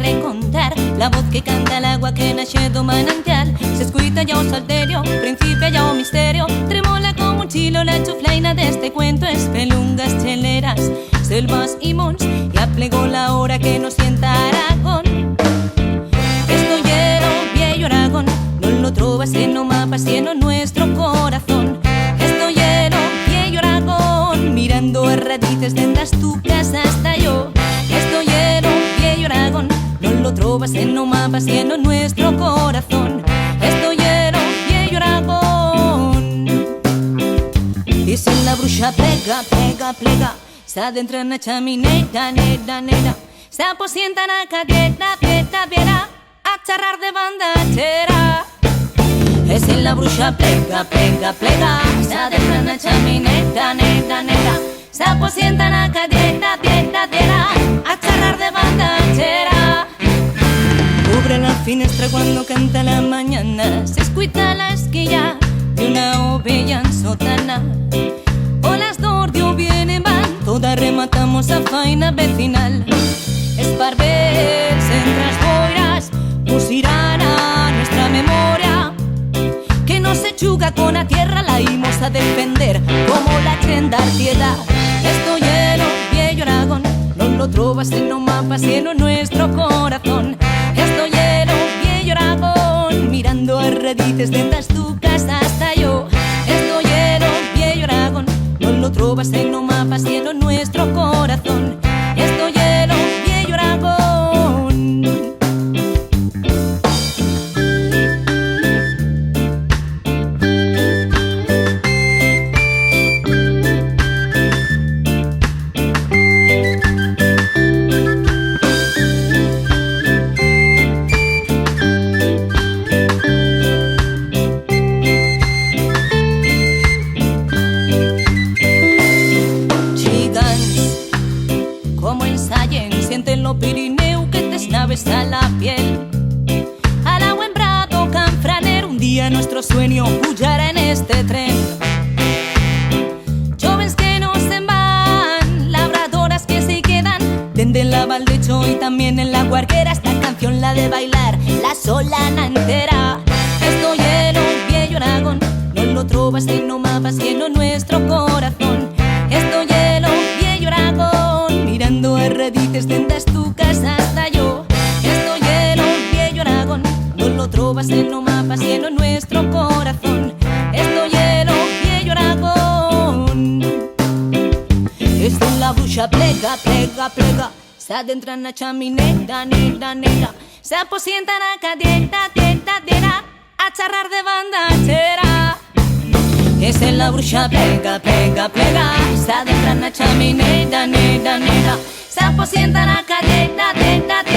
de contar. La voz que canta el agua que nace do manantial. Se escuita ya un salterio, principia ya un misterio. Tremola como un chilo la chuflaina de este cuento. Espelungas, cheleras, selvas y mons. Ya plegó la hora que nos sienta Aragón. Esto hielo, viejo Aragón. No lo trovas en no mapas, sino en nuestro corazón. Esto hielo, viejo Aragón. Mirando a radices dendas tu casa hasta yo. Esto hielo, viejo Aragón. No lo trovas en no mapas, sino en nuestro corazón. Esto hielo, viejo Aragón. Y si la bruja plega, plega, plega, se adentra en la chamineta, neta, neta. Se aposienta en la cadena, pieta, piera, a charrar de bandachera. Es en la bruja plega, plega, plega, se adentra en la chamineta, neta, neta. Se aposienta en la cadena, pieta, piera, a charrar de bandachera. Cubre la finestra cuando canta la mañana. Se escuita la esquilla de una ovella en sotana. Olas d'ordio vienen, van, todas rematamos a faina vecinal. Esparvers entre las boiras pusirán a nuestra memoria, que no se chuga con la tierra, la ímos a defender como la trenda artiedad. Esto hielo, viejo Aragón, no lo trovas en no mapas, sino en nuestro corazón. Esto hielo, viejo Aragón, mirando a radices dendas tu casa hasta yo. Esto hielo, viejo Aragón, no lo trovas en no mapas, sino en nuestro corazón. Esto hielo, viejo Aragón. Sienten lo Pirineu que te esnaves a la piel. Al agua en brado, canfranero, un día nuestro sueño huyará en este tren. Jóvenes que no se van, labradoras que se quedan, dende la Valdecho y también en la Guarguera. Esta canción la de bailar la solana entera. Esto hielo, viejo Aragón, no lo trovas en no mapas, sino en nuestro corazón. Esto hielo, viejo Aragón, mirando a radices dendas tu casa hasta yo. Esto hielo, viejo Aragón, no lo trovas en no mapas, sino en nuestro corazón. Esto hielo, viejo Aragón. Esto es la bruja plega, plega, plega, se adentra en la chamineta, neta, neta. Se aposienta en la cadena, tieta, tieta, a charrar de bandachera. Es en la bruja plega, pega, pega, se adentra en la chamineta, neta, neta. Se aposienta en la cadena, tieta, tieta.